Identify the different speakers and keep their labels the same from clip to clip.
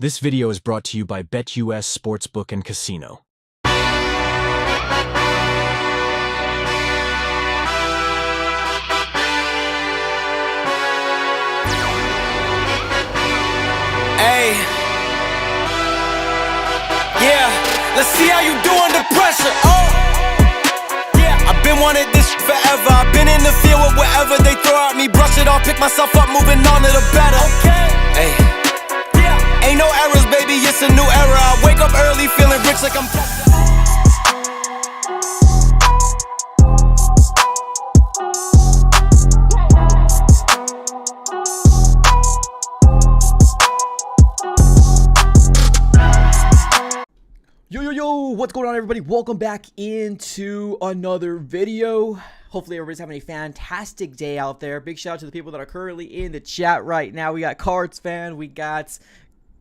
Speaker 1: This video is brought to you by BetUS Sportsbook and Casino.
Speaker 2: Hey, yeah, let's see how you do under pressure. Yeah, I've been wanting this forever. I've been in the field with whatever they throw at me. Brush it off, pick myself up, moving on to the better. Hey, yeah, ain't no errors, baby, it's a new era. I wake up early, feeling rich like I'm
Speaker 3: Yo, what's going on, everybody? Welcome back into another video. Hopefully everybody's having a fantastic day out there. Big shout out to the people that are currently in the chat right now. We got Cards Fan, we got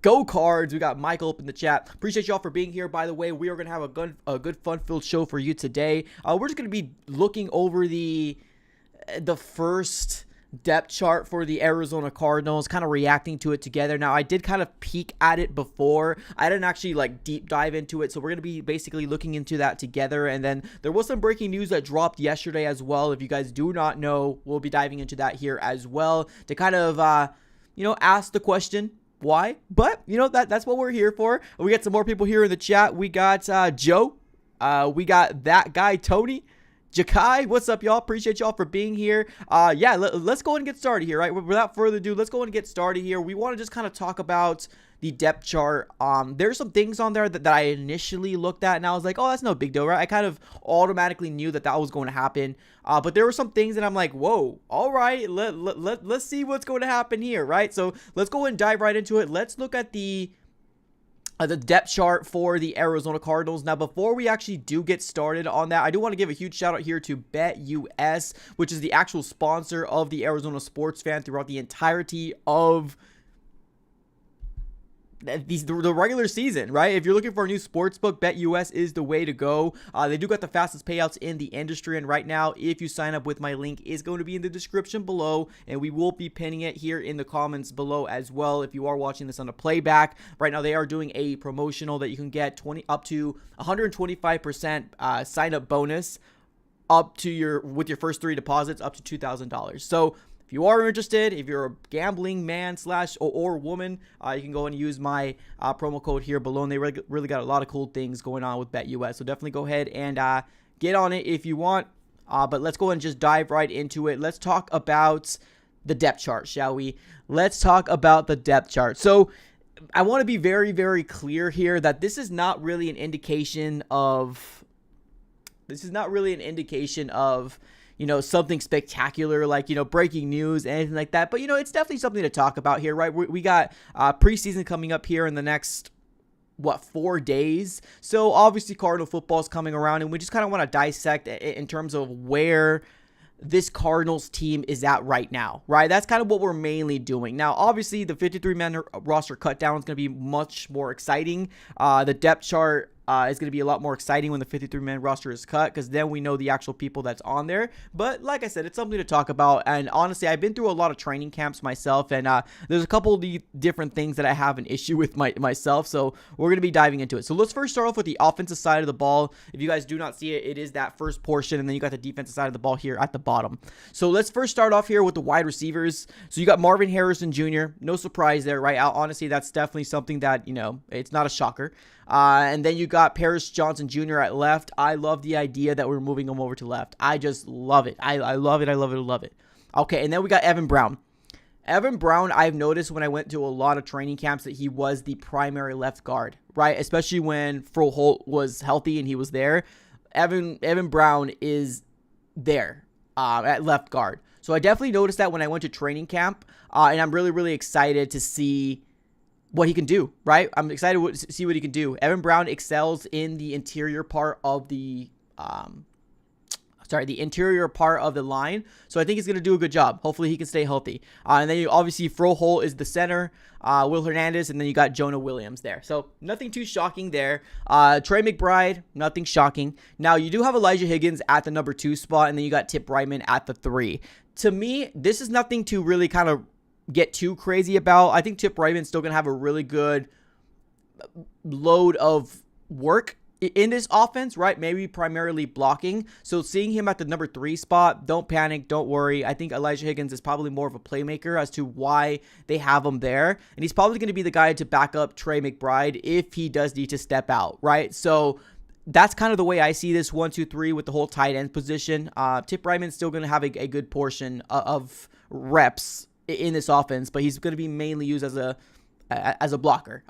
Speaker 3: Go Cards, we got Michael up in the chat. Appreciate y'all for being here. By the way, we are going to have a good fun-filled show for you today. We're just going to be looking over the first depth chart for the Arizona Cardinals, kind of reacting to it together. Now, I did kind of peek at it before. I didn't actually like deep dive into it, so we're going to be basically looking into that together. And then there was some breaking news that dropped yesterday as well. If you guys do not know, we'll be diving into that here as well to kind of ask the question why. But that's what we're here for. We got some more people here in the chat. We got Joe, we got that guy Tony, Jakai, what's up, y'all? Appreciate y'all for being here. Let's go ahead and get started here, right? Without further ado, let's go ahead and get started here. We want to just kind of talk about the depth chart. There's some things on there that I initially looked at, and I was like, oh, that's no big deal, right? I kind of automatically knew that was going to happen. But there were some things that I'm like, whoa, all right, let's see what's going to happen here, right? So let's go ahead and dive right into it. Let's look at the depth chart for the Arizona Cardinals. Now, before we actually do get started on that, I do want to give a huge shout out here to BetUS, which is the actual sponsor of the Arizona Sports Fan throughout the entirety of the regular season, right? If you're looking for a new sports book, BetUS is the way to go. They do got the fastest payouts in the industry, and right now, if you sign up with my link, is going to be in the description below, and we will be pinning it here in the comments below as well. If you are watching this on a playback, right now they are doing a promotional that you can get up to 125% sign up bonus with your first 3 deposits up to $2,000. So if you are interested, if you're a gambling man or woman, you can go and use my promo code here below. And they really got a lot of cool things going on with BetUS. So definitely go ahead and get on it if you want. But let's go ahead and just dive right into it. Let's talk about the depth chart, shall we? Let's talk about the depth chart. So I want to be very, very clear here that this is not really an indication of something spectacular like, breaking news, anything like that. But, it's definitely something to talk about here, right? We got preseason coming up here in the next, 4 days. So obviously Cardinal football is coming around, and we just kind of want to dissect in terms of where this Cardinals team is at right now, right? That's kind of what we're mainly doing. Now, obviously, the 53-man roster cut down is going to be much more exciting. The depth chart is going to be a lot more exciting when the 53-man roster is cut, because then we know the actual people that's on there. But like I said, it's something to talk about. And honestly, I've been through a lot of training camps myself, and there's a couple of the different things that I have an issue with myself. So we're going to be diving into it. So let's first start off with the offensive side of the ball. If you guys do not see it, it is that first portion, and then you got the defensive side of the ball here at the bottom. So let's first start off here with the wide receivers. So you got Marvin Harrison Jr. No surprise there, right? Honestly, that's definitely something that, it's not a shocker. And then you got Paris Johnson Jr. at left. I love the idea that we're moving him over to left. I just love it. I love it. I love it. I love it. Okay, and then we got Evan Brown. Evan Brown, I've noticed when I went to a lot of training camps that he was the primary left guard, right? Especially when Froholt was healthy and he was there. Evan Brown is there at left guard. So I definitely noticed that when I went to training camp, and I'm really, really excited to see what he can do, right? I'm excited to see what he can do. Evan Brown excels in the interior part of the interior part of the line. So I think he's going to do a good job. Hopefully he can stay healthy. And then obviously Froholt is the center, Will Hernandez, and then you got Jonah Williams there. So nothing too shocking there. Trey McBride, nothing shocking. Now you do have Elijah Higgins at the number 2 spot, and then you got Tip Bryman at the 3. To me, this is nothing to really kind of get too crazy about. I think Tip Bryman's still going to have a really good load of work in this offense, right? Maybe primarily blocking. So seeing him at the number 3 spot, don't panic, don't worry. I think Elijah Higgins is probably more of a playmaker as to why they have him there. And he's probably going to be the guy to back up Trey McBride if he does need to step out, right? So that's kind of the way I see this 1, 2, 3 with the whole tight end position. Tip Ryman's still going to have a good portion of reps in this offense, but he's going to be mainly used as a blocker.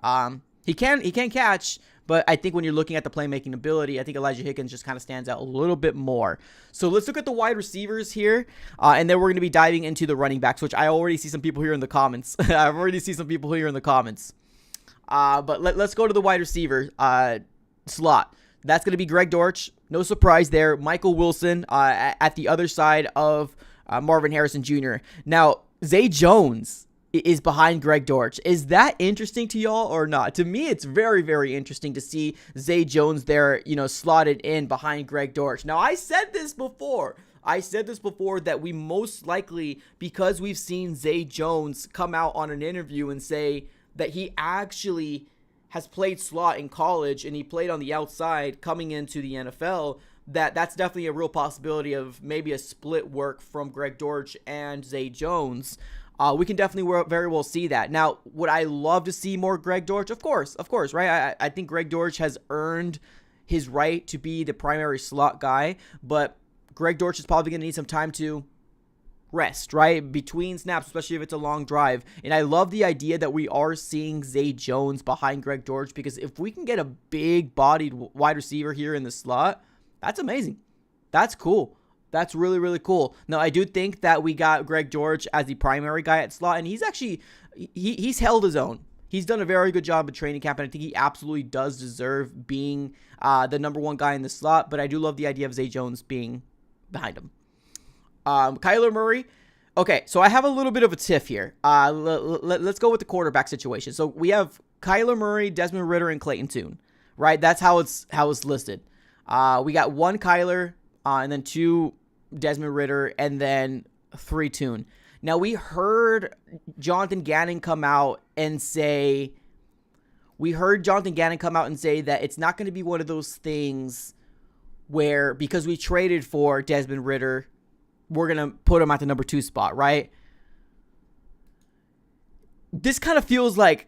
Speaker 3: He can catch, but I think when you're looking at the playmaking ability, I think Elijah Higgins just kind of stands out a little bit more. So let's look at the wide receivers here, and then we're going to be diving into the running backs, which I already see some people here in the comments. I've already seen some people here in the comments. But let's go to the wide receiver slot. That's going to be Greg Dortch. No surprise there. Michael Wilson at the other side of Marvin Harrison Jr. Now, Zay Jones is behind Greg Dortch. Is that interesting to y'all or not? To me, it's very, very interesting to see Zay Jones there, slotted in behind Greg Dortch. Now, I said this before that we most likely, because we've seen Zay Jones come out on an interview and say that he actually has played slot in college and he played on the outside coming into the NFL, that's definitely a real possibility of maybe a split work from Greg Dortch and Zay Jones. We can definitely very well see that. Now, would I love to see more Greg Dortch? Of course, right? I think Greg Dortch has earned his right to be the primary slot guy, but Greg Dortch is probably going to need some time to rest, right? Between snaps, especially if it's a long drive. And I love the idea that we are seeing Zay Jones behind Greg Dortch, because if we can get a big-bodied wide receiver here in the slot, that's amazing. That's cool. That's really, really cool. Now, I do think that we got Greg Dortch as the primary guy at slot, and he's actually, he's held his own. He's done a very good job at training camp, and I think he absolutely does deserve being the number 1 guy in the slot, but I do love the idea of Zay Jones being behind him. Kyler Murray. Okay, so I have a little bit of a tiff here. Let's go with the quarterback situation. So we have Kyler Murray, Desmond Ridder, and Clayton Tune, right? That's how it's listed. We got 1 Kyler, and then 2 Desmond Ridder, and then 3 Tune. Now, we heard Jonathan Gannon come out and say that it's not going to be one of those things where, because we traded for Desmond Ridder, we're going to put him at the number 2 spot, right? This kind of feels like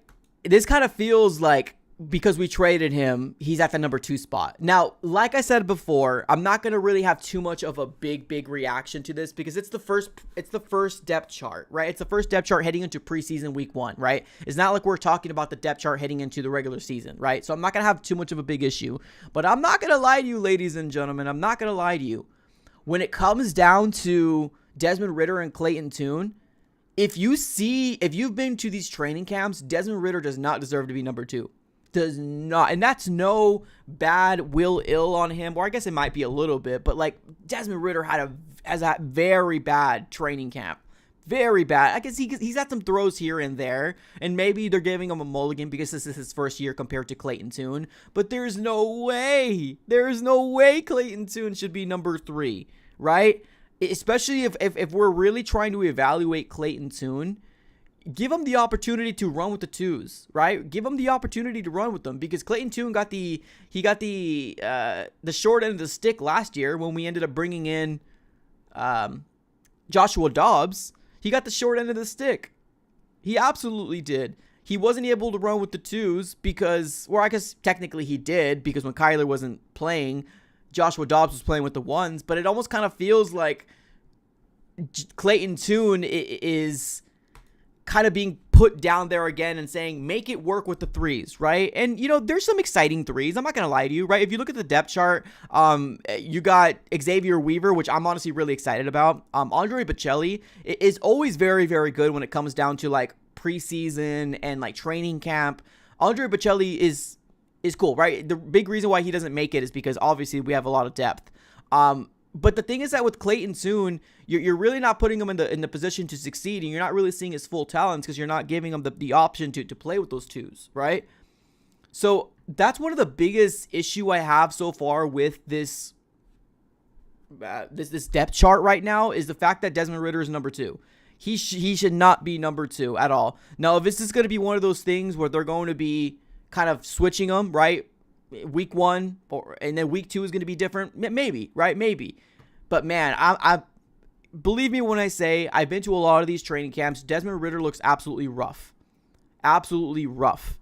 Speaker 3: because we traded him, he's at the number 2 spot. Now, like I said before, I'm not going to really have too much of a big reaction to this, because it's the first depth chart, right? It's the first depth chart heading into preseason week 1, right? It's not like we're talking about the depth chart heading into the regular season, right? So I'm not going to have too much of a big issue, but I'm not going to lie to you, ladies and gentlemen. I'm not going to lie to you. When it comes down to Desmond Ridder and Clayton Tune, if you've been to these training camps, Desmond Ridder does not deserve to be number 2. Does not, and that's no bad will ill on him, or I guess it might be a little bit, but like Desmond Ridder has a very bad training camp, very bad. I guess he's had some throws here and there, and maybe they're giving him a mulligan because this is his first year compared to Clayton Tune, but there's no way Clayton Tune should be number 3, right? Especially if we're really trying to evaluate Clayton Tune. Give him the opportunity to run with the 2s, right? Give him the opportunity to run with them, because Clayton Tune got the short end of the stick last year when we ended up bringing in Joshua Dobbs. He got the short end of the stick. He absolutely did. He wasn't able to run with the 2s because, well, I guess technically he did, because when Kyler wasn't playing, Joshua Dobbs was playing with the 1s, but it almost kind of feels like Clayton Tune is kind of being put down there again and saying, make it work with the 3s, right? And, there's some exciting 3s. I'm not going to lie to you, right? If you look at the depth chart, you got Xavier Weaver, which I'm honestly really excited about. Andre Bocelli is always very, very good when it comes down to, like, preseason and, like, training camp. Andre Bocelli is cool, right? The big reason why he doesn't make it is because, obviously, we have a lot of depth. But the thing is that with Clayton Tune, you're really not putting him in the position to succeed, and you're not really seeing his full talents because you're not giving him the option to play with those 2s, right? So that's one of the biggest issue I have so far with this depth chart right now, is the fact that Desmond Ridder is number 2. He should not be number 2 at all. Now, if this is going to be one of those things where they're going to be kind of switching them, right? Week 1 and then week 2 is going to be different. Maybe, right? Maybe. But man, I believe me when I say I've been to a lot of these training camps. Desmond Ridder looks absolutely rough. Absolutely rough.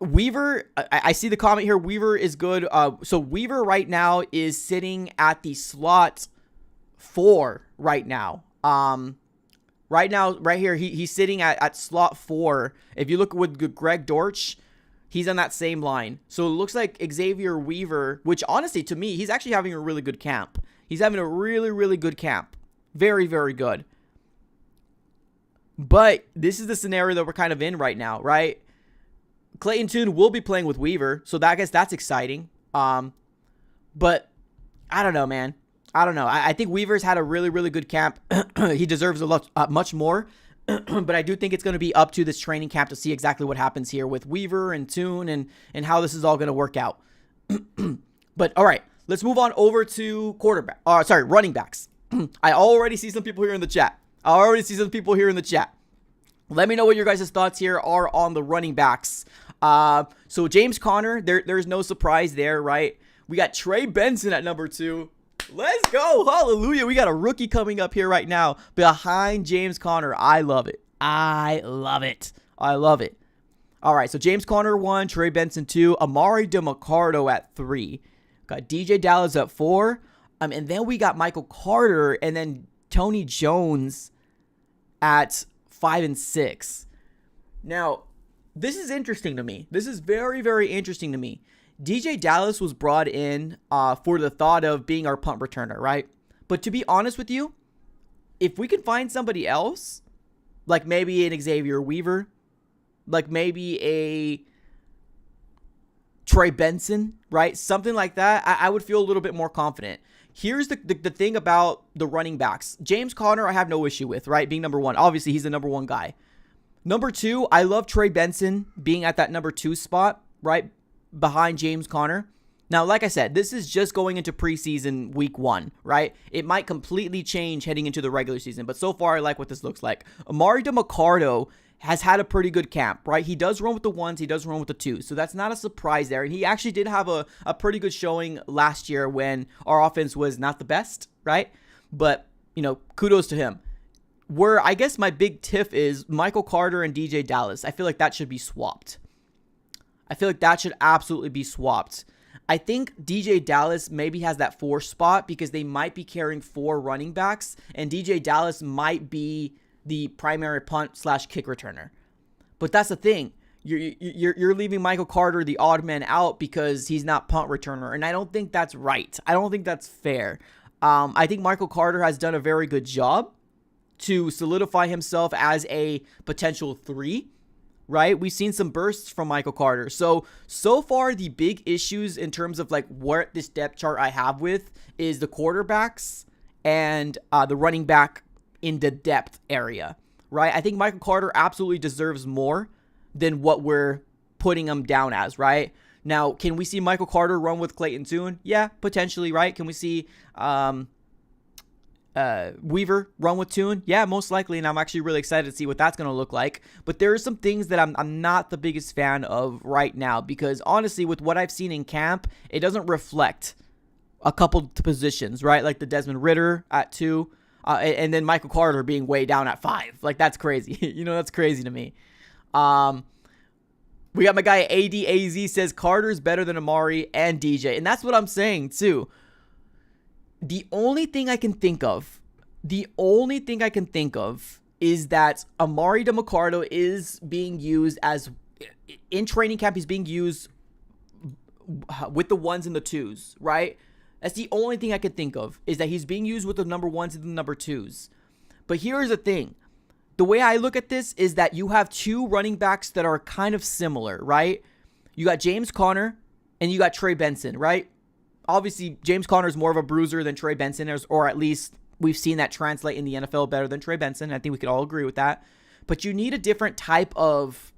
Speaker 3: Weaver, I see the comment here. Weaver is good. So Weaver right now is sitting at the slot 4 right now. Right now, right here, he's sitting at slot 4. If you look with Greg Dortch, he's on that same line. So it looks like Xavier Weaver, which honestly to me, he's actually having a really good camp. He's having a really, really good camp. Very, very good. But this is the scenario that we're kind of in right now, right? Clayton Tune will be playing with Weaver, so I guess that's exciting. But I don't know, man. I don't know. I think Weaver's had a really, really good camp. He deserves a lot, much more. But I do think it's going to be up to this training camp to see exactly what happens here with Weaver and Tune and how this is all going to work out. But all right, let's move on over to running backs. I already see some people here in the chat. Let me know what your guys' thoughts here are on the running backs. So James Conner, there's no surprise there, right? We got Trey Benson at number 2. Let's go. Hallelujah. We got a rookie coming up here right now behind James Conner. I love it. All right, so James Conner 1, Trey Benson 2, Amari DeMarcado at 3. Got DJ Dallas at 4. And then we got Michael Carter and then Tony Jones at 5 and 6. Now, this is interesting to me. This is very, very interesting to me. DJ Dallas was brought in for the thought of being our punt returner, right? But to be honest with you, if we can find somebody else, like maybe an Xavier Weaver, like maybe a Trey Benson, right? Something like that, I would feel a little bit more confident. Here's the thing about the running backs. James Conner, I have no issue with, right? Being number 1. Obviously, he's the number 1 guy. Number 2, I love Trey Benson being at that number 2 spot, right? Behind James Conner. Now, like I said, this is just going into preseason week 1, right? It might completely change heading into the regular season, but so far I like what this looks like. Amari DeMarcado has had a pretty good camp, right? He does run with the 1s, he does run with the 2s, so that's not a surprise there. And he actually did have a pretty good showing last year when our offense was not the best, right? But, kudos to him. Where I guess my big tiff is Michael Carter and DJ Dallas. I feel like that should be swapped. I feel like that should absolutely be swapped. I think DJ Dallas maybe has that 4 spot because they might be carrying 4 running backs, and DJ Dallas might be the primary punt/kick returner. But that's the thing. You're leaving Michael Carter the odd man out because he's not punt returner, and I don't think that's right. I don't think that's fair. I think Michael Carter has done a very good job to solidify himself as a potential 3. Right? We've seen some bursts from Michael Carter. So far, the big issues in terms of like what this depth chart I have with is the quarterbacks and the running back in the depth area, right? I think Michael Carter absolutely deserves more than what we're putting him down as, right? Now, can we see Michael Carter run with Clayton Tune? Yeah, potentially, right? Can we see Weaver run with Tune? Yeah, most likely, and I'm actually really excited to see what that's going to look like. But there are some things that I'm not the biggest fan of right now because honestly, with what I've seen in camp, it doesn't reflect a couple positions, right? Like the Desmond Ridder at 2, and then Michael Carter being way down at 5. Like that's crazy. That's crazy to me. We got my guy ADAZ says Carter's better than Amari and DJ, and that's what I'm saying too. The only thing I can think of is that Amari DeMarcado is being used as, in training camp, he's being used with the 1s and the 2s, right? That's the only thing I can think of, is that he's being used with the number 1s and the number 2s. But here's the thing. The way I look at this is that you have 2 running backs that are kind of similar, right? You got James Conner and you got Trey Benson, right? Obviously, James Conner is more of a bruiser than Trey Benson is, or at least we've seen that translate in the NFL better than Trey Benson. I think we could all agree with that. But you need a different type of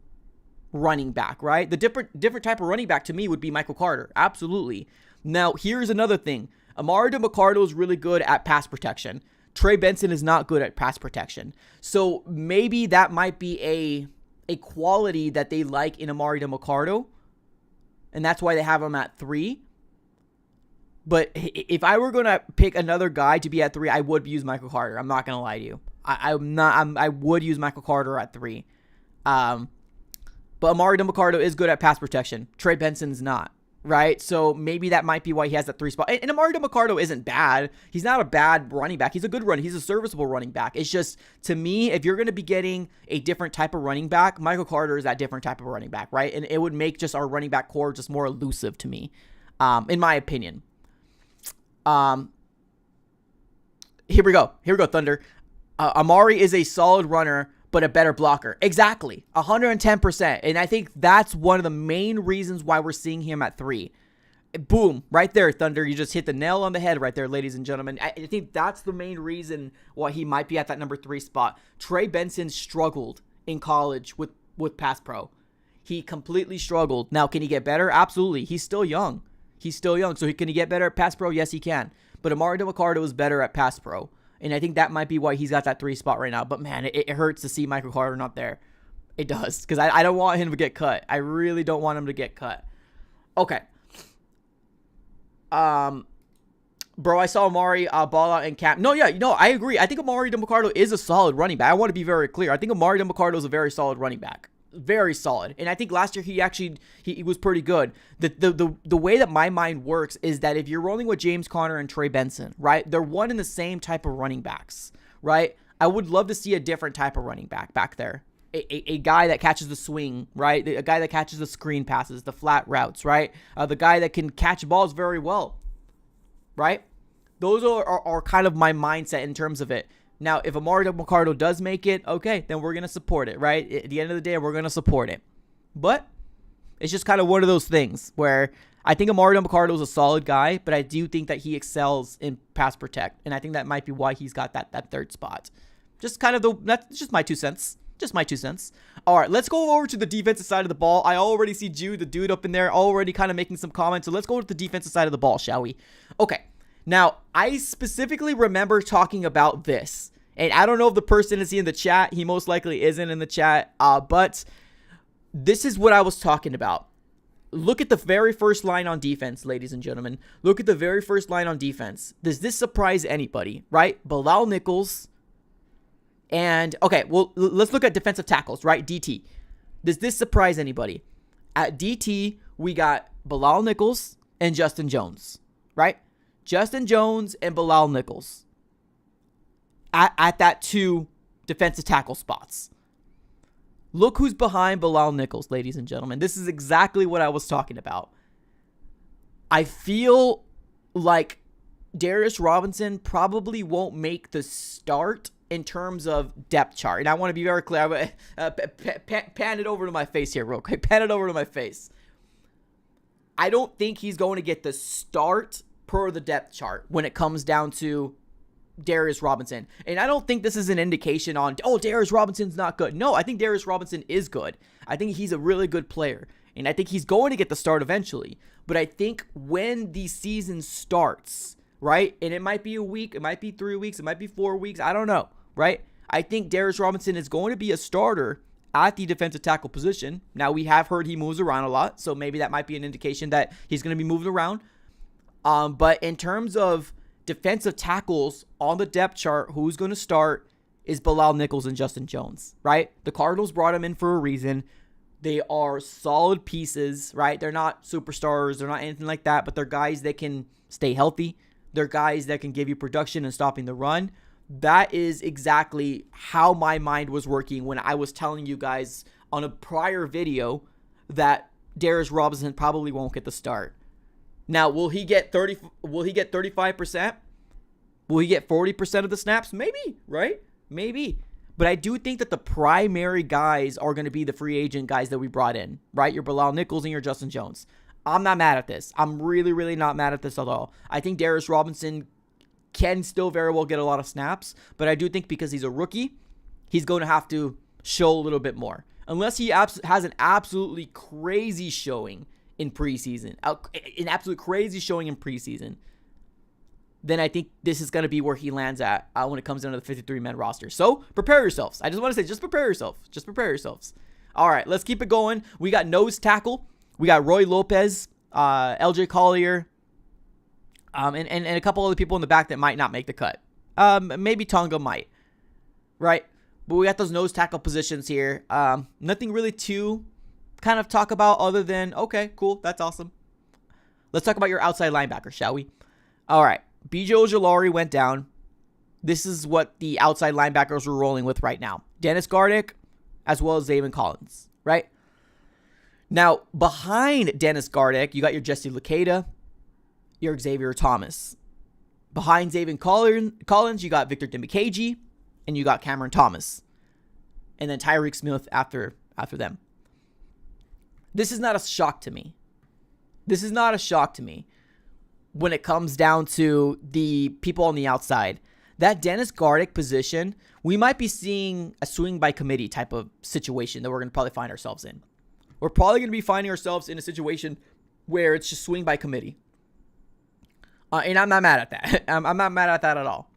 Speaker 3: running back, right? The different type of running back to me would be Michael Carter. Absolutely. Now, here's another thing. Amari DeMarcado is really good at pass protection. Trey Benson is not good at pass protection. So maybe that might be a quality that they like in Amari DeMarcado, and that's why they have him at 3. But if I were going to pick another guy to be at 3, I would use Michael Carter. I'm not going to lie to you. I would use Michael Carter at 3. But Amari DeMarcado is good at pass protection. Trey Benson's not, right? So maybe that might be why he has that 3 spot. And Amari DeMarcado isn't bad. He's not a bad running back. He's a good runner. He's a serviceable running back. It's just, to me, if you're going to be getting a different type of running back, Michael Carter is that different type of running back, right? And it would make just our running back core just more elusive to me, in my opinion. Here we go, Thunder. Amari is a solid runner, but a better blocker. Exactly. 110%. And I think that's one of the main reasons why we're seeing him at 3. Boom. Right there, Thunder. You just hit the nail on the head right there, ladies and gentlemen. I think that's the main reason why he might be at that number 3 spot. Trey Benson struggled in college with pass pro. He completely struggled. Now, can he get better? Absolutely. He's still young. So can he get better at pass pro? Yes, he can. But Amari DeMarcado is better at pass pro. And I think that might be why he's got that 3 spot right now. But man, it hurts to see Michael Carter not there. It does. Because I don't want him to get cut. I really don't want him to get cut. Okay. Bro, I saw Amari ball out in camp. No, I agree. I think Amari DeMarcado is a solid running back. I want to be very clear. I think Amari DeMarcado is a very solid running back. Very solid. And I think last year he was pretty good. The way that my mind works is that if you're rolling with James Conner and Trey Benson, right? They're one and the same type of running backs, right? I would love to see a different type of running back there. A guy that catches the swing, right? A guy that catches the screen passes, the flat routes, right? The guy that can catch balls very well, right? Those are kind of my mindset in terms of it. Now, if Amari DeMarcado does make it, okay, then we're going to support it, right? At the end of the day, we're going to support it. But it's just kind of one of those things where I think Amari DeMarcado is a solid guy, but I do think that he excels in pass protect. And I think that might be why he's got that 3rd spot. Just kind of that's just my 2 cents. Just my 2 cents. All right, let's go over to the defensive side of the ball. I already see Jude, the dude up in there, already kind of making some comments. So let's go to the defensive side of the ball, shall we? Okay. Now, I specifically remember talking about this. And I don't know if the person is in the chat. He most likely isn't in the chat. But this is what I was talking about. Look at the very first line on defense, ladies and gentlemen. Look at the very first line on defense. Does this surprise anybody, right? Bilal Nichols. And, okay, well, let's look at defensive tackles, right? DT. Does this surprise anybody? At DT, we got Bilal Nichols and Justin Jones, right? Justin Jones and Bilal Nichols. At that 2 defensive tackle spots. Look who's behind Bilal Nichols, ladies and gentlemen. This is exactly what I was talking about. I feel like Darius Robinson probably won't make the start in terms of depth chart. And I want to be very clear. Pan it over to my face here real quick. Pan it over to my face. I don't think he's going to get the start per the depth chart when it comes down to Darius Robinson. And I don't think this is an indication on, Darius Robinson's not good. No, I think Darius Robinson is good. I think he's a really good player. And I think he's going to get the start eventually. But I think when the season starts, right? And it might be a week, it might be 3 weeks, it might be 4 weeks. I don't know, right? I think Darius Robinson is going to be a starter at the defensive tackle position. Now, we have heard he moves around a lot. So maybe that might be an indication that he's going to be moving around. But in terms of defensive tackles on the depth chart, who's going to start is Bilal Nichols and Justin Jones, right? The Cardinals brought him in for a reason. They are solid pieces, right? They're not superstars. They're not anything like that, but they're guys that can stay healthy. They're guys that can give you production and stopping the run. That is exactly how my mind was working when I was telling you guys on a prior video that Darius Robinson probably won't get the start. Now, will he get 35%? Will he get 40% of the snaps? Maybe, right? Maybe. But I do think that the primary guys are going to be the free agent guys that we brought in, right? Your Bilal Nichols and your Justin Jones. I'm not mad at this. I'm really, really not mad at this at all. I think Darius Robinson can still very well get a lot of snaps, but I do think because he's a rookie, he's going to have to show a little bit more. Unless he has an absolutely crazy showing in preseason, then I think this is going to be where he lands at when it comes down to the 53-man roster. So prepare yourselves. I just want to say, just prepare yourself. Just prepare yourselves. All right, let's keep it going. We got nose tackle. We got Roy Lopez, LJ Collier, and a couple other people in the back that might not make the cut. Maybe Tonga might, right? But we got those nose tackle positions here. Nothing really to kind of talk about other than, okay, cool, that's awesome. Let's talk about your outside linebacker, shall we? All right, BJ Ojulari went down. This is what the outside linebackers are rolling with right now. Dennis Gardeck, as well as Zaven Collins, right? Now, behind Dennis Gardeck, you got your Jesse Luketa, your Xavier Thomas. Behind Zaven Collins, you got Victor Dimukeje, and you got Cameron Thomas. And then Tyreek Smith after them. This is not a shock to me. This is not a shock to me when it comes down to the people on the outside. That Dennis Gardeck position, we might be seeing a swing by committee type of situation that we're going to probably find ourselves in. We're probably going to be finding ourselves in a situation where it's just swing by committee. And I'm not mad at that. I'm not mad at that at all.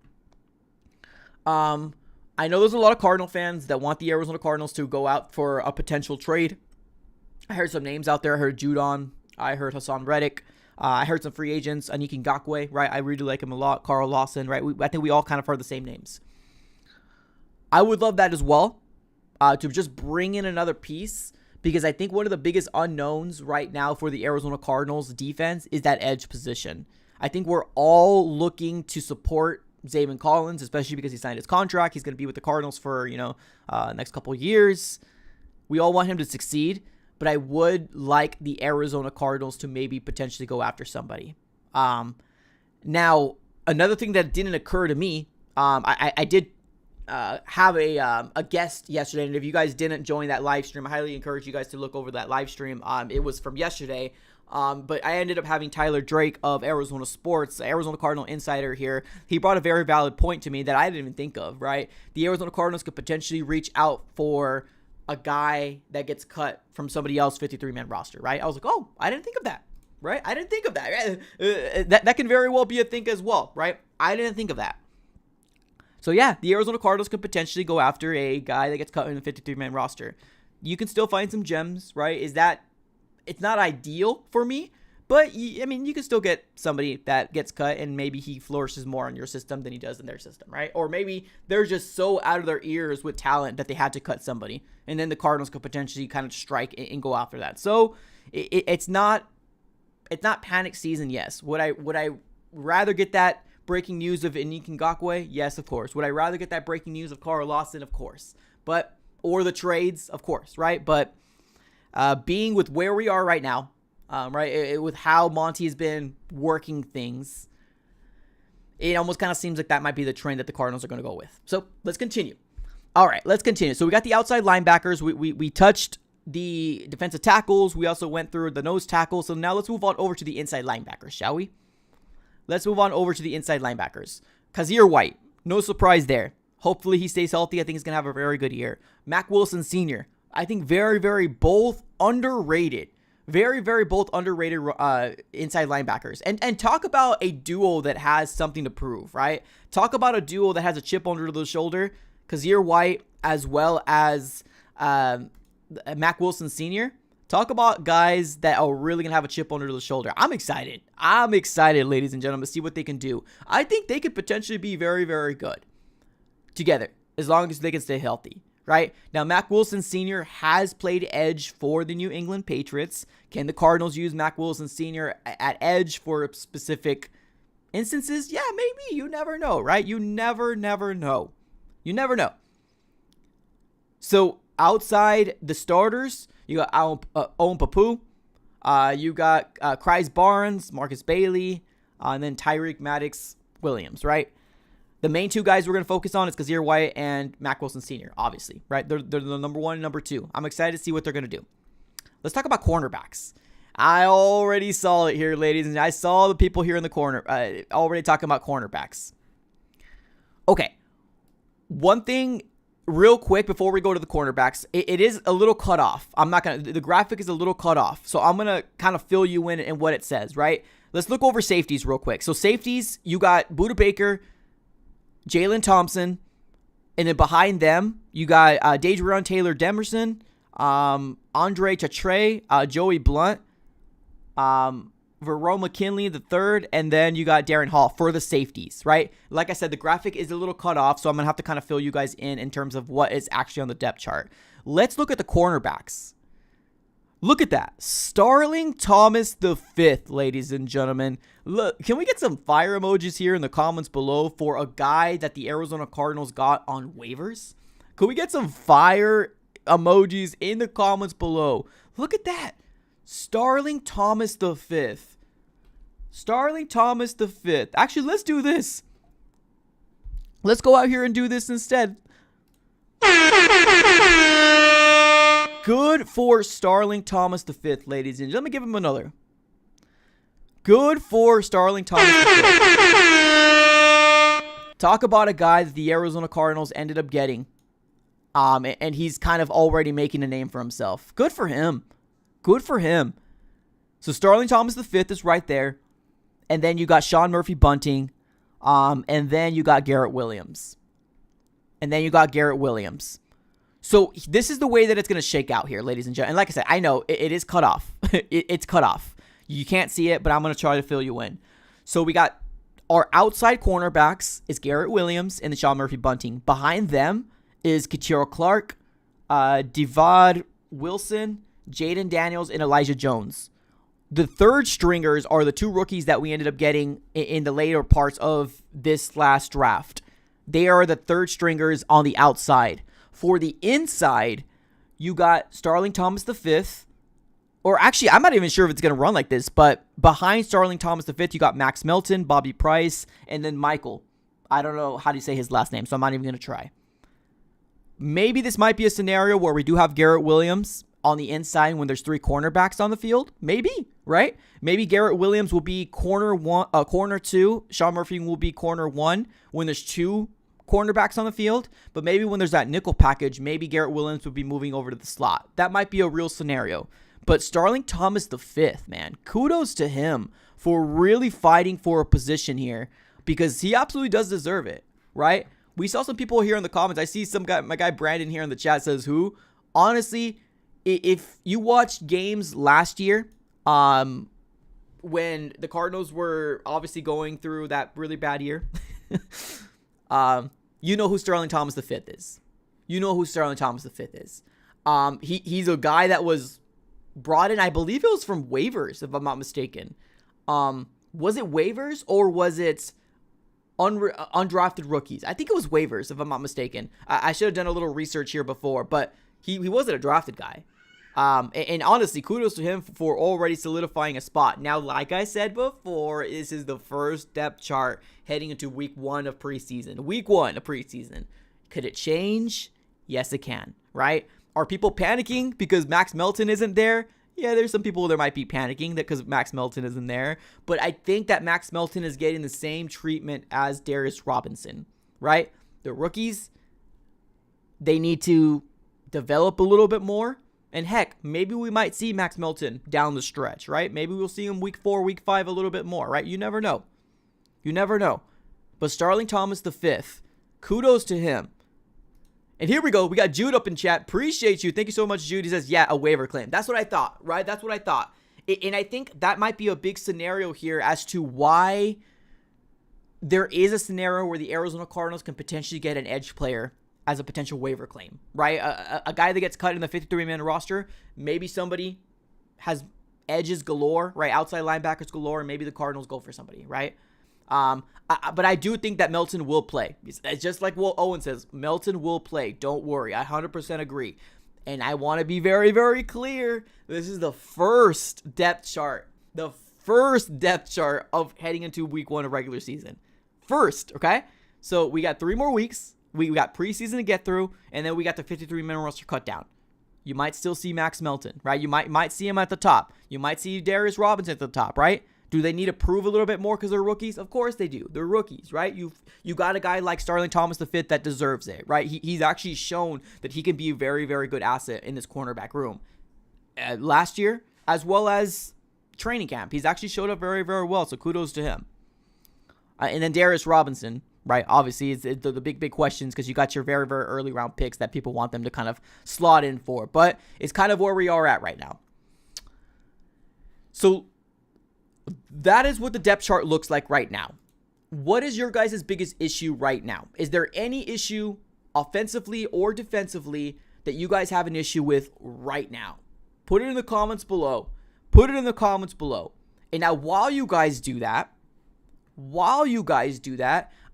Speaker 3: I know there's a lot of Cardinal fans that want the Arizona Cardinals to go out for a potential trade. I heard some names out there. I heard Judon. I heard Hassan Reddick. I heard some free agents. Anik Ngakoue, right? I really like him a lot. Carl Lawson, right? I think we all kind of heard the same names. I would love that as well, to just bring in another piece, because I think one of the biggest unknowns right now for the Arizona Cardinals defense is that edge position. I think we're all looking to support Zaven Collins, especially because he signed his contract. He's going to be with the Cardinals for, next couple of years. We all want him to succeed, but I would like the Arizona Cardinals to maybe potentially go after somebody. Now, another thing that didn't occur to me, I did have a guest yesterday, and if you guys didn't join that live stream, I highly encourage you guys to look over that live stream. It was from yesterday. But I ended up having Tyler Drake of Arizona Sports, Arizona Cardinal Insider here. He brought a very valid point to me that I didn't even think of, right? The Arizona Cardinals could potentially reach out for a guy that gets cut from somebody else's 53-man roster, right? I was like, oh, I didn't think of that, right? I didn't think of that. That can very well be a thing as well, right? I didn't think of that. So yeah, the Arizona Cardinals could potentially go after a guy that gets cut in the 53-man roster. You can still find some gems, right? It's not ideal for me, but I mean, you can still get somebody that gets cut and maybe he flourishes more in your system than he does in their system, right? Or maybe they're just so out of their ears with talent that they had to cut somebody, and then the Cardinals could potentially kind of strike and go after that. So it's not panic season. Yes. Would I rather get that breaking news of Anik Ngakoue? Yes, of course. Would I rather get that breaking news of Carl Lawson? Of course. Or the trades? Of course, right? But being with where we are right now, right, with how Monty has been working things, it almost kind of seems like that might be the trend that the Cardinals are going to go with. So let's continue. All right, let's continue. So we got the outside linebackers. We touched the defensive tackles. We also went through the nose tackles. So now let's move on over to the inside linebackers, shall we? Let's move on over to the inside linebackers. Kazir White, no surprise there. Hopefully he stays healthy. I think he's going to have a very good year. Mack Wilson Sr., I think very, very both underrated. Very, very both underrated inside linebackers. And talk about a duo that has something to prove, right? Talk about a duo that has a chip under the shoulder. Kazir White as well as Mack Wilson Sr. Talk about guys that are really going to have a chip under the shoulder. I'm excited. I'm excited, ladies and gentlemen, to see what they can do. I think they could potentially be very, very good together as long as they can stay healthy. Right? Now, Mack Wilson Sr. has played edge for the New England Patriots. Can the Cardinals use Mack Wilson Sr. at edge for specific instances? Yeah, maybe. You never know, right? You never know. You never know. So, outside the starters, you got Owen Papu. You got Kryze Barnes, Marcus Bailey, and then Tyreek Maddox Williams, right? The main two guys we're going to focus on is Kazir White and Mack Wilson Sr., obviously, right? They're the number one and number two. I'm excited to see what they're going to do. Let's talk about cornerbacks. I already saw it here, ladies, and I saw the people here in the corner already talking about cornerbacks. Okay. One thing real quick before we go to the cornerbacks, it is a little cut off. The graphic is a little cut off, so I'm going to kind of fill you in what it says, right? Let's look over safeties real quick. So safeties, you got Budda Baker, Jalen Thompson, and then behind them, you got Dadrion Taylor Demerson, Andre Chatre, Joey Blunt, Verone McKinley the third, and then you got Darren Hall for the safeties, right? Like I said, the graphic is a little cut off, so I'm going to have to kind of fill you guys in terms of what is actually on the depth chart. Let's look at the cornerbacks. Look at that. Starling Thomas the fifth, ladies and gentlemen. Look, can we get some fire emojis here in the comments below for a guy that the Arizona Cardinals got on waivers? Could we get some fire emojis in the comments below? Look at that. Starling Thomas the fifth. Starling Thomas the fifth. Actually, let's do this. Let's go out here and do this instead. Good for Starling Thomas the fifth, ladies and gentlemen. Let me give him another. Good for Starling Thomas the fifth. Talk about a guy that the Arizona Cardinals ended up getting. And he's kind of already making a name for himself. Good for him. Good for him. So Starling Thomas the fifth is right there. And then you got Sean Murphy Bunting. And then you got Garrett Williams. So this is the way that it's going to shake out here, ladies and gentlemen. And like I said, I know it is cut off. It's cut off. You can't see it, but I'm going to try to fill you in. So we got our outside cornerbacks is Garrett Williams and the Sean Murphy Bunting. Behind them is Kachiro Clark, Devad Wilson, Jaden Daniels, and Elijah Jones. The third stringers are the two rookies that we ended up getting in the later parts of this last draft. They are the third stringers on the outside. For the inside, you got Starling Thomas the fifth. Or actually, I'm not even sure if it's going to run like this, but behind Starling Thomas the fifth, you got Max Melton, Bobby Price, and then Michael. I don't know how to say his last name, so I'm not even going to try. Maybe this might be a scenario where we do have Garrett Williams on the inside when there's three cornerbacks on the field. Maybe, right? Maybe Garrett Williams will be corner two. Sean Murphy will be corner one when there's two cornerbacks on the field. But maybe when there's that nickel package, maybe Garrett Williams would be moving over to the slot. That might be a real scenario. But Starling Thomas the fifth, man, kudos to him for really fighting for a position here because he absolutely does deserve it, right? We saw some people here in the comments. I see my guy Brandon here in the chat says who. Honestly, if you watched games last year, when the Cardinals were obviously going through that really bad year, you know who Starling Thomas the fifth is. He's a guy that was brought in, I believe it was from waivers, if I'm not mistaken. Was it waivers or was it undrafted rookies? I think it was waivers, if I'm not mistaken. I should have done a little research here before, but he wasn't a drafted guy. And honestly, kudos to him for already solidifying a spot. Now, like I said before, this is the first depth chart heading into week one of preseason. Could it change? Yes, it can, right? Are people panicking because Max Melton isn't there? Yeah, there's some people that might be panicking because Max Melton isn't there. But I think that Max Melton is getting the same treatment as Darius Robinson, right? The rookies, they need to develop a little bit more. And heck, maybe we might see Max Melton down the stretch, right? Maybe we'll see him week 4, week 5 a little bit more, right? You never know. But Starling Thomas the fifth, kudos to him. And here we go. We got Jude up in chat. Appreciate you. Thank you so much, Jude. He says, yeah, a waiver claim. That's what I thought, right? That's what I thought. And I think that might be a big scenario here as to why there is a scenario where the Arizona Cardinals can potentially get an edge player as a potential waiver claim, right? A guy that gets cut in the 53-man roster, maybe somebody has edges galore, right? Outside linebackers galore, and maybe the Cardinals go for somebody, right? But I do think that Melton will play. It's just like Will Owen says, Melton will play. Don't worry. I 100% agree. And I want to be very, very clear. This is the first depth chart. The first depth chart of heading into week 1 of regular season. First, okay? So we got 3 more weeks. We got preseason to get through, and then we got the 53-man roster cut down. You might still see Max Melton, right? You might see him at the top. You might see Darius Robinson at the top, right? Do they need to prove a little bit more because they're rookies? Of course they do. They're rookies, right? You got a guy like Starling Thomas the fifth that deserves it, right? He's actually shown that he can be a very, very good asset in this cornerback room. Last year, as well as training camp, he's actually showed up very, very well, so kudos to him. And then Darius Robinson, right? Obviously, it's the big questions because you got your very, very early round picks that people want them to kind of slot in for. But it's kind of where we are at right now. So that is what the depth chart looks like right now. What is your guys' biggest issue right now? Is there any issue offensively or defensively that you guys have an issue with right now? Put it in the comments below. Put it in the comments below. And now while you guys do that,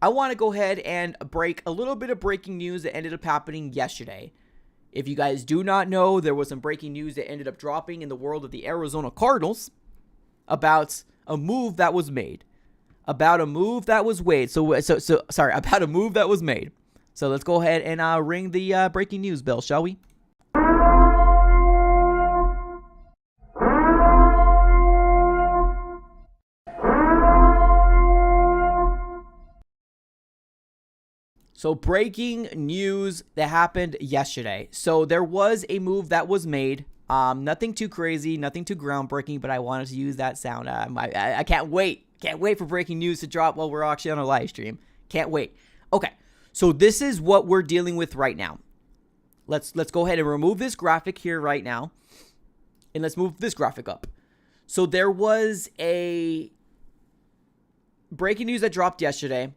Speaker 3: I want to go ahead and break a little bit of breaking news that ended up happening yesterday. If you guys do not know, there was some breaking news that ended up dropping in the world of the Arizona Cardinals about a move that was made. About a move that was made. So let's go ahead and ring the breaking news bell, shall we? So breaking news that happened yesterday. So there was a move that was made. Nothing too crazy, nothing too groundbreaking, but I wanted to use that sound. I can't wait. Can't wait for breaking news to drop while we're actually on a live stream. Can't wait. Okay, so this is what we're dealing with right now. Let's go ahead and remove this graphic here right now. And let's move this graphic up. So there was a breaking news that dropped yesterday.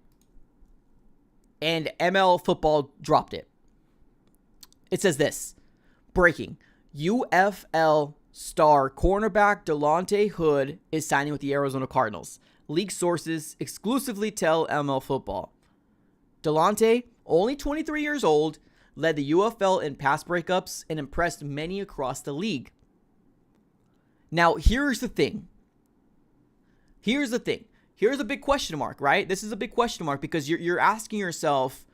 Speaker 3: And ML Football dropped it. It says this. Breaking. UFL star cornerback Delante Hood is signing with the Arizona Cardinals. League sources exclusively tell ML Football. Delante, only 23 years old, led the UFL in pass breakups and impressed many across the league. Now, here's the thing. Here's a big question mark, right? This is a big question mark because you're asking yourself,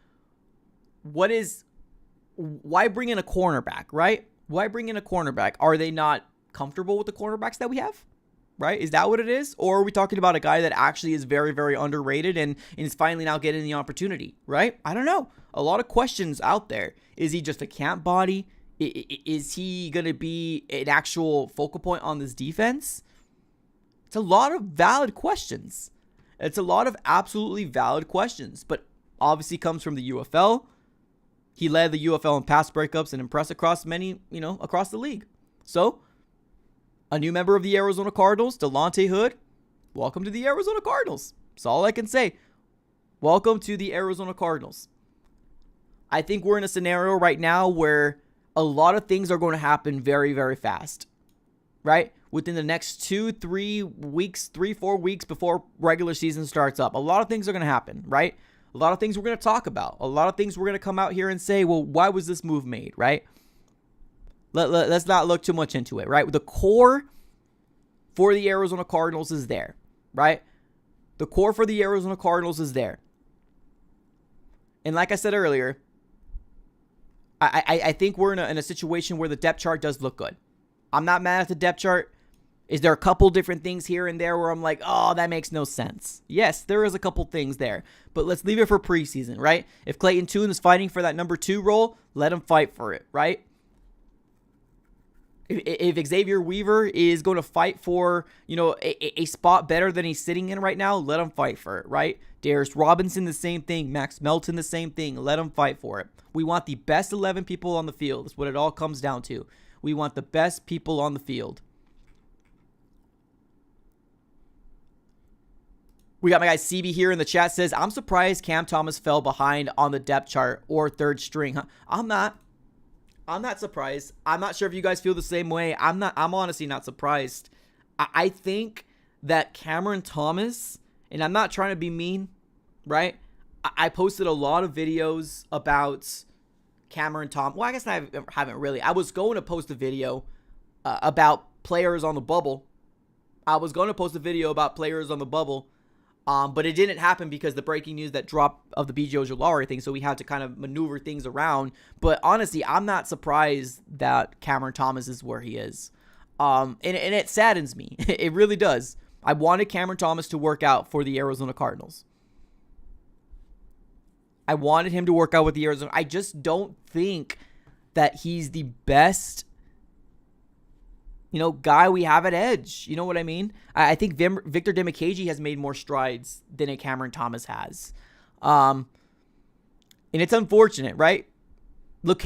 Speaker 3: why bring in a cornerback, right? Why bring in a cornerback? Are they not comfortable with the cornerbacks that we have, right? Is that what it is? Or are we talking about a guy that actually is very, very underrated and is finally now getting the opportunity, right? I don't know. A lot of questions out there. Is he just a camp body? Is he going to be an actual focal point on this defense? It's a lot of valid questions. It's a lot of absolutely valid questions, but obviously comes from the UFL. He led the UFL in pass breakups and impressed across across the league. So, a new member of the Arizona Cardinals, Delante Hood, welcome to the Arizona Cardinals. That's all I can say. Welcome to the Arizona Cardinals. I think we're in a scenario right now where a lot of things are going to happen very, very fast, right? Within the next 4 weeks before regular season starts up. A lot of things are going to happen, right? A lot of things we're going to talk about. A lot of things we're going to come out here and say, well, why was this move made, right? Let's not look too much into it, right? The core for the Arizona Cardinals is there, right? The core for the Arizona Cardinals is there. And like I said earlier, I think we're in a situation where the depth chart does look good. I'm not mad at the depth chart. Is there a couple different things here and there where I'm like, oh, that makes no sense? Yes, there is a couple things there. But let's leave it for preseason, right? If Clayton Tune is fighting for that number 2 role, let him fight for it, right? If Xavier Weaver is going to fight for, a spot better than he's sitting in right now, let him fight for it, right? Darius Robinson, the same thing. Max Melton, the same thing. Let him fight for it. We want the best 11 people on the field. That's what it all comes down to. We want the best people on the field. We got my guy CB here in the chat says, I'm surprised Cam Thomas fell behind on the depth chart or third string. Huh? I'm not surprised. I'm not sure if you guys feel the same way. I'm honestly not surprised. I think that Cameron Thomas, and I'm not trying to be mean, right? I posted a lot of videos about Cameron Thomas. Well, I guess I haven't really. I was going to post a video about players on the bubble. But it didn't happen because the breaking news that dropped of the BJ Ojulari thing, so we had to kind of maneuver things around. But honestly, I'm not surprised that Cameron Thomas is where he is. And it saddens me. It really does. I wanted Cameron Thomas to work out for the Arizona Cardinals. I wanted him to work out with the Arizona. I just don't think that he's the best guy we have at edge. You know what I mean? I think Victor Demicheji has made more strides than a Cameron Thomas has. And it's unfortunate, right? We've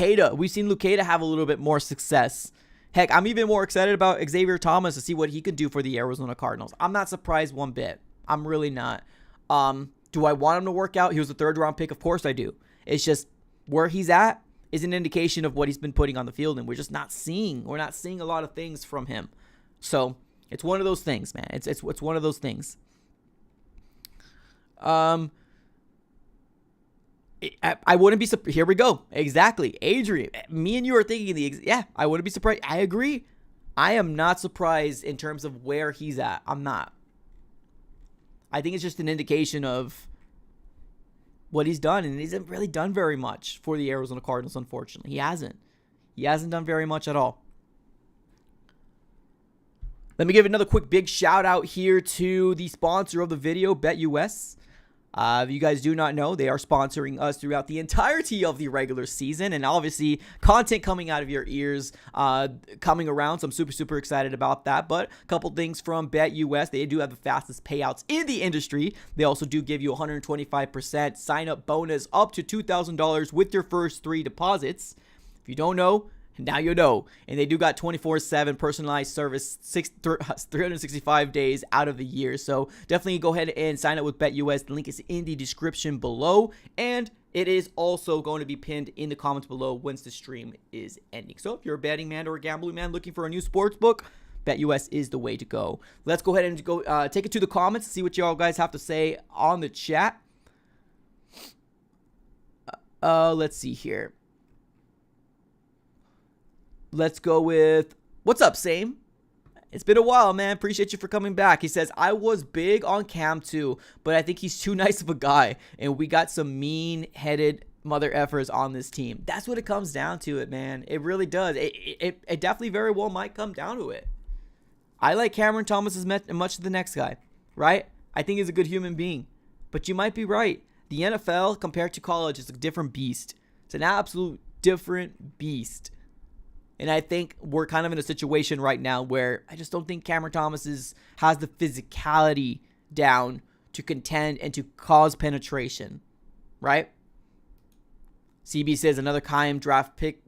Speaker 3: seen Lukeda have a little bit more success. Heck, I'm even more excited about Xavier Thomas to see what he could do for the Arizona Cardinals. I'm not surprised one bit. I'm really not. Do I want him to work out? He was a 3rd-round pick. Of course I do. It's just where he's at is an indication of what he's been putting on the field, and we're not seeing a lot of things from him. So it's one of those things, man. It's one of those things. I wouldn't be surprised. Here we go. Exactly. Adrian, me and you are thinking I wouldn't be surprised. I agree. I am not surprised in terms of where he's at. I'm not. I think it's just an indication of what he's done, and he hasn't really done very much for the Arizona Cardinals, unfortunately. He hasn't done very much at all. Let me give another quick big shout out here to the sponsor of the video, BetUS. If you guys do not know, they are sponsoring us throughout the entirety of the regular season, and obviously content coming out of your ears coming around, so I'm super, super excited about that. But a couple things from BetUS. They do have the fastest payouts in the industry. They also do give you 125% sign-up bonus up to $2,000 with your first 3 deposits. If you don't know, now you know. And they do got 24/7 personalized service 365 days out of the year. So definitely go ahead and sign up with BetUS. The link is in the description below. And it is also going to be pinned in the comments below once the stream is ending. So if you're a betting man or a gambling man looking for a new sports book, BetUS is the way to go. Let's go ahead and go take it to the comments, see what y'all guys have to say on the chat. Let's see here. Let's go with, what's up, Same? It's been a while, man. Appreciate you for coming back. He says, I was big on Cam too, but I think he's too nice of a guy, and we got some mean-headed mother effers on this team. That's what it comes down to, it, man. It really does. It definitely very well might come down to it. I like Cameron Thomas as much as the next guy, right? I think he's a good human being, but you might be right. The NFL compared to college is a different beast. It's an absolute different beast. And I think we're kind of in a situation right now where I just don't think Cameron Thomas has the physicality down to contend and to cause penetration, right? CB says another Kaim draft pick.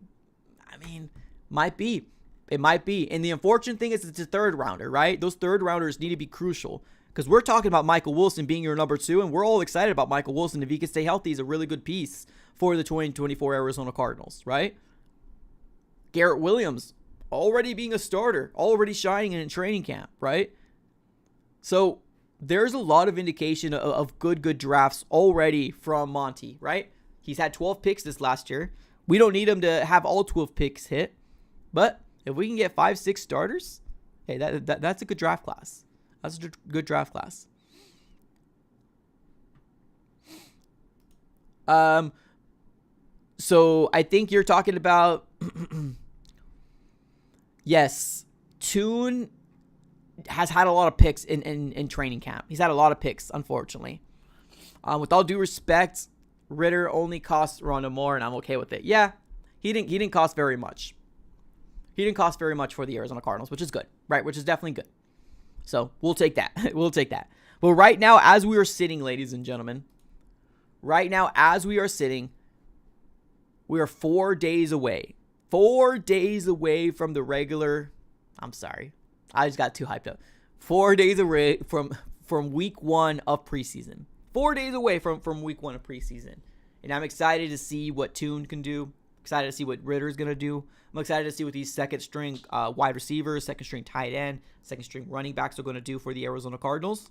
Speaker 3: I mean, might be. It might be. And the unfortunate thing is it's a 3rd rounder, right? Those 3rd rounders need to be crucial because we're talking about Michael Wilson being your number 2, and we're all excited about Michael Wilson. If he can stay healthy, he's a really good piece for the 2024 Arizona Cardinals, right? Garrett Williams already being a starter, already shining in training camp, right? So there's a lot of indication of good drafts already from Monty, right? He's had 12 picks this last year. We don't need him to have all 12 picks hit, but if we can get 5-6 starters, hey, that's a good draft class. That's a good draft class. So I think you're talking about yes, Toon has had a lot of picks in training camp. He's had a lot of picks, unfortunately. With all due respect, Ritter only costs Rondo more, and I'm okay with it. Yeah, he didn't cost very much. He didn't cost very much for the Arizona Cardinals, which is good, right? Which is definitely good. So we'll take that. We'll take that. But right now, as we are sitting, ladies and gentlemen, right now, as we are sitting, we are 4 days away. 4 days away from the regular. I'm sorry. I just got too hyped up. 4 days away from week 1 of preseason. 4 days away from week 1 of preseason. And I'm excited to see what Toon can do. Excited to see what Ritter's going to do. I'm excited to see what these second-string wide receivers, second-string tight end, second-string running backs are going to do for the Arizona Cardinals.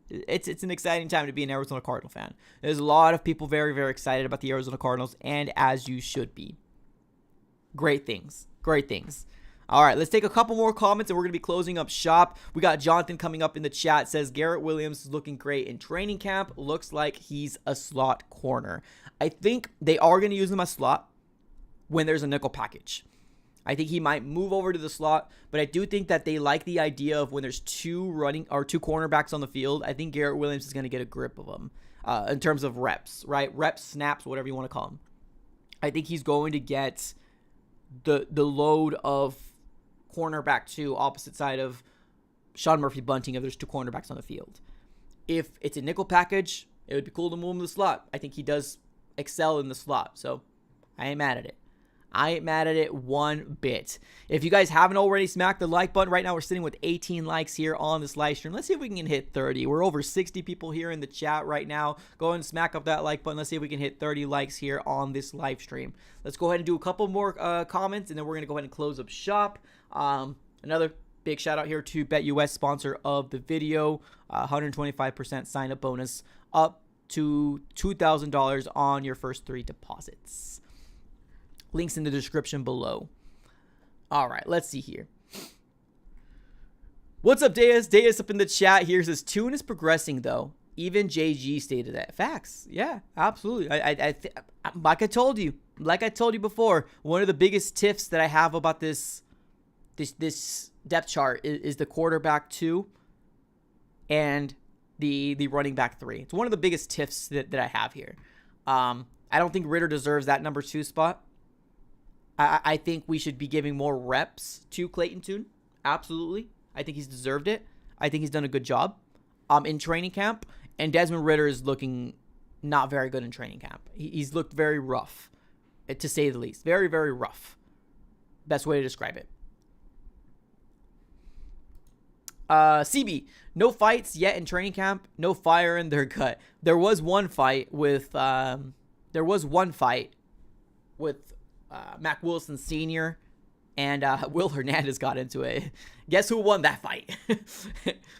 Speaker 3: It's an exciting time to be an Arizona Cardinal fan. There's a lot of people very, very excited about the Arizona Cardinals, and as you should be. Great things. Great things. All right, let's take a couple more comments, and we're going to be closing up shop. We got Jonathan coming up in the chat. Says, Garrett Williams is looking great in training camp. Looks like he's a slot corner. I think they are going to use him as slot when there's a nickel package. I think he might move over to the slot, but I do think that they like the idea of when there's two cornerbacks on the field. I think Garrett Williams is going to get a grip of them in terms of reps, right? Reps, snaps, whatever you want to call them. I think he's going to get the load of cornerback 2 opposite side of Sean Murphy Bunting if there's two cornerbacks on the field. If it's a nickel package, It would be cool to move him to the slot. I think he does excel in the slot, so I ain't mad at it. I ain't mad at it one bit. If you guys haven't already smacked the like button, right now we're sitting with 18 likes here on this live stream. Let's see if we can hit 30. We're over 60 people here in the chat right now. Go ahead and smack up that like button. Let's see if we can hit 30 likes here on this live stream. Let's go ahead and do a couple more comments, and then we're going to go ahead and close up shop. Another big shout out here to BetUS, sponsor of the video. 125% sign up bonus up to $2,000 on your first 3 deposits. Links in the description below. All right, let's see here. What's up, Deus? Deus up in the chat here says, Tune is progressing, though. Even JG stated that. Facts. Yeah, absolutely. Like I told you before, one of the biggest tiffs that I have about this depth chart is the quarterback 2 and the running back 3. It's one of the biggest tiffs that I have here. I don't think Ritter deserves that number 2 spot. I think we should be giving more reps to Clayton Tune. Absolutely. I think he's deserved it. I think he's done a good job in training camp. And Desmond Ritter is looking not very good in training camp. He's looked very rough, to say the least. Very, very rough. Best way to describe it. CB, no fights yet in training camp. No fire in their gut. There was one fight with Mac Wilson Sr. and Will Hernandez got into it. Guess who won that fight?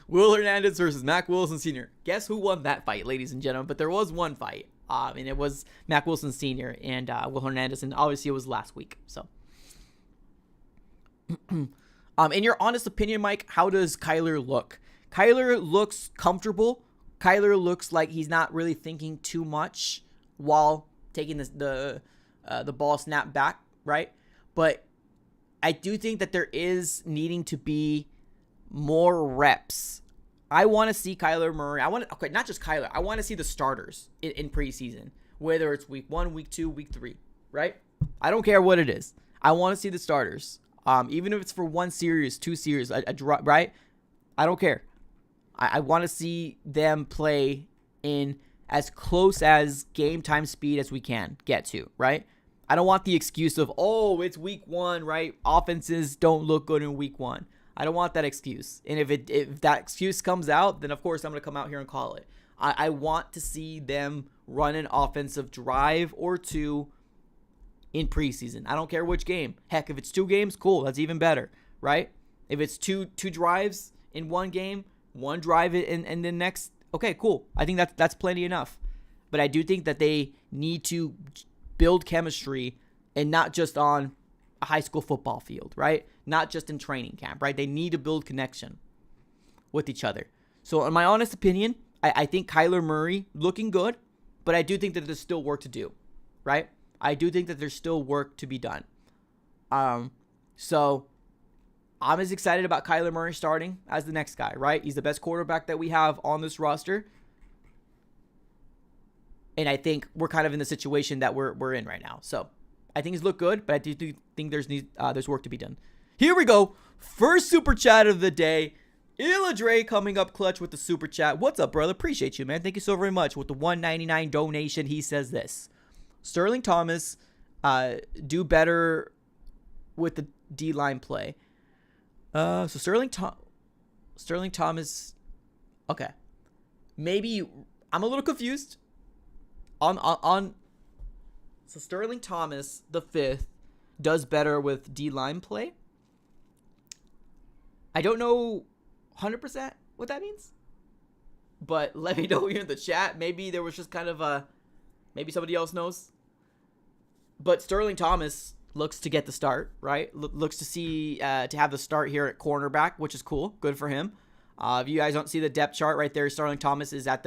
Speaker 3: Will Hernandez versus Mac Wilson Sr. Guess who won that fight, ladies and gentlemen? But there was one fight, and it was Mac Wilson Sr. and Will Hernandez, and obviously it was last week. So, in your honest opinion, Mike, how does Kyler look? Kyler looks comfortable. Kyler looks like he's not really thinking too much while taking the ball snap back, right? But I do think that there is needing to be more reps. I want to see Kyler Murray. Not just Kyler. I want to see the starters in preseason, whether it's week 1, week 2, week 3, right? I don't care what it is. I want to see the starters. Even if it's for 1 series, 2 series, right? I don't care. I want to see them play in as close as game time speed as we can get to, right? I don't want the excuse of, oh, it's week 1, right? Offenses don't look good in week 1. I don't want that excuse. And if that excuse comes out, then of course I'm going to come out here and call it. I want to see them run an offensive drive or 2 in preseason. I don't care which game. Heck, if it's 2 games, cool. That's even better, right? If it's two drives in 1 game, 1 drive in the next, okay, cool. I think that's plenty enough. But I do think that they need to build chemistry, and not just on a high school football field, right? Not just in training camp, right? They need to build connection with each other. So in my honest opinion, I think Kyler Murray looking good, but I do think that there's still work to do, right? I do think that there's still work to be done. So I'm as excited about Kyler Murray starting as the next guy, right? He's the best quarterback that we have on this roster. And I think we're kind of in the situation that we're in right now. So I think he's looked good, but I do think there's work to be done. Here we go. First super chat of the day. Iladre coming up clutch with the super chat. What's up, brother? Appreciate you, man. Thank you so very much. With the $1.99 donation, he says this. Sterling Thomas do better with the D-line play. So Sterling Thomas. Okay. Maybe I'm a little confused. So Sterling Thomas, the 5th, does better with D-line play. I don't know 100% what that means, but let me know here in the chat. Maybe there was just kind of maybe somebody else knows. But Sterling Thomas looks to get the start, right? Looks to see to have the start here at cornerback, which is cool. Good for him. If you guys don't see the depth chart right there, Sterling Thomas is at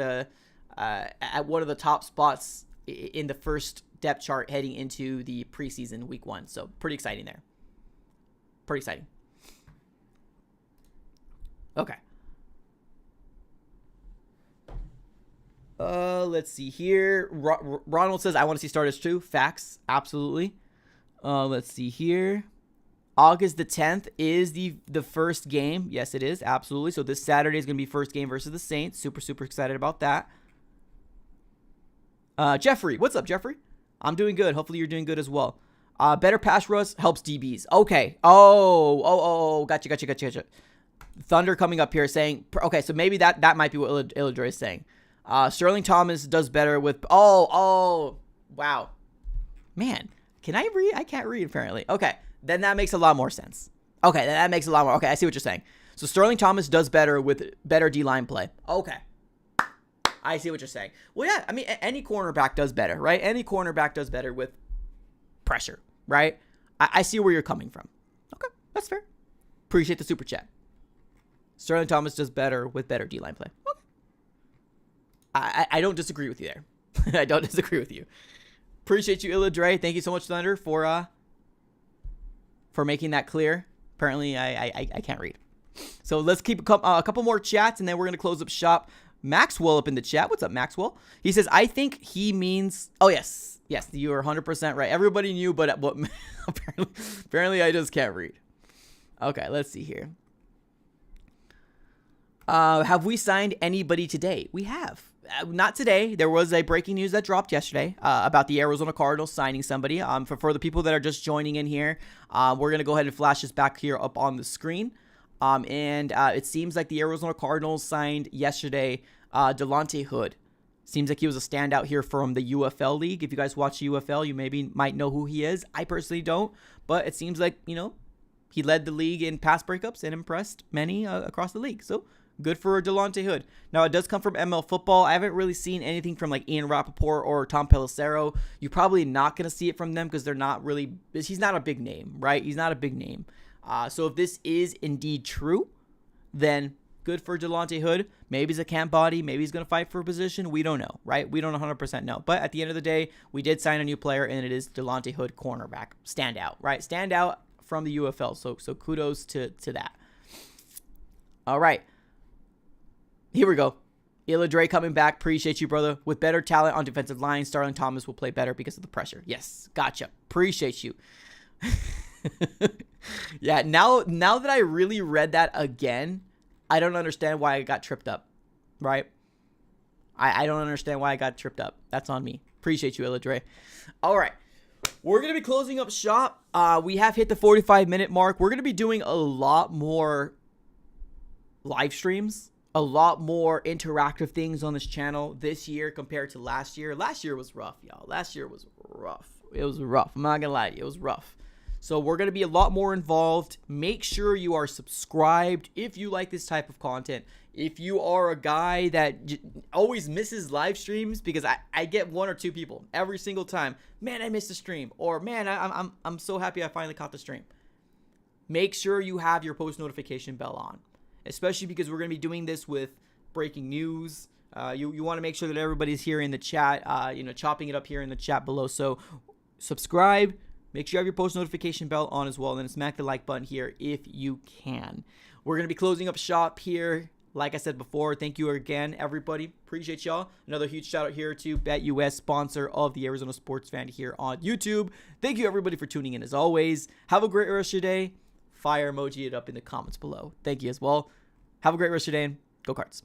Speaker 3: one of the top spots in the first depth chart heading into the preseason week 1. So pretty exciting there. Pretty exciting. Okay. Let's see here. Ronald says, I want to see starters too. Facts. Absolutely. Let's see here. August the 10th is the first game. Yes, it is. Absolutely. So this Saturday is going to be first game versus the Saints. Super, super excited about that. Jeffrey, what's up, Jeffrey? I'm doing good. Hopefully you're doing good as well. Better pass rush helps DBs. Okay. Gotcha. Thunder coming up here saying, okay, so maybe that might be what Illadre is saying. Sterling Thomas does better with, wow. Man, can I read? I can't read apparently. Okay, then that makes a lot more sense. Okay, I see what you're saying. So Sterling Thomas does better with better D-line play. Okay. I see what you're saying. Well, yeah, I mean, any cornerback does better, right? Any cornerback does better with pressure, right? I see where you're coming from. Okay, that's fair. Appreciate the super chat. Sterling Thomas does better with better D-line play. Okay. I don't disagree with you there. I don't disagree with you. Appreciate you, Illa Dre. Thank you so much, Thunder, for making that clear. Apparently, I can't read. So let's keep a couple more chats, and then we're going to close up shop. Maxwell up in the chat. What's up, Maxwell? He says, I think he means... Oh, yes. Yes, you are 100% right. Everybody knew, but apparently I just can't read. Okay, let's see here. Have we signed anybody today? We have. Not today. There was a breaking news that dropped yesterday about the Arizona Cardinals signing somebody. For the people that are just joining in here, we're going to go ahead and flash this back here up on the screen. And it seems like the Arizona Cardinals signed yesterday Delante Hood. Seems like he was a standout here from the UFL League. If you guys watch UFL, you might know who he is. I personally don't, but it seems like, he led the league in pass breakups and impressed many across the league. So good for Delante Hood. Now, it does come from ML Football. I haven't really seen anything from like Ian Rappaport or Tom Pelissero. You're probably not going to see it from them because he's not a big name, right? He's not a big name. So if this is indeed true, then good for Delante Hood. Maybe he's a camp body. Maybe he's going to fight for a position. We don't know, right? We don't 100% know. But at the end of the day, we did sign a new player, and it is Delante Hood, cornerback. Standout, right? Standout from the UFL. So kudos to that. All right. Here we go. Illa Dre coming back. Appreciate you, brother. With better talent on defensive line, Sterling Thomas will play better because of the pressure. Yes. Gotcha. Appreciate you. Yeah, now that I really read that again, I don't understand why I got tripped up, right? I don't understand why I got tripped up. That's on me. Appreciate you, Illa Dre. All right. We're going to be closing up shop. We have hit the 45-minute mark. We're going to be doing a lot more live streams, a lot more interactive things on this channel this year compared to last year. Last year was rough, y'all. Last year was rough. It was rough. I'm not going to lie to you. It was rough. So we're going to be a lot more involved. Make sure you are subscribed if you like this type of content. If you are a guy that always misses live streams, because I get one or two people every single time, man, I missed a stream, or man, I'm so happy I finally caught the stream. Make sure you have your post notification bell on, especially because we're going to be doing this with breaking news. You want to make sure that everybody's here in the chat, chopping it up here in the chat below. So subscribe. Make sure you have your post notification bell on as well, and then smack the like button here if you can. We're going to be closing up shop here. Like I said before, thank you again, everybody. Appreciate y'all. Another huge shout out here to BetUS, sponsor of the Arizona Sports Fan here on YouTube. Thank you, everybody, for tuning in as always. Have a great rest of your day. Fire emoji it up in the comments below. Thank you as well. Have a great rest of your day, and go Cards.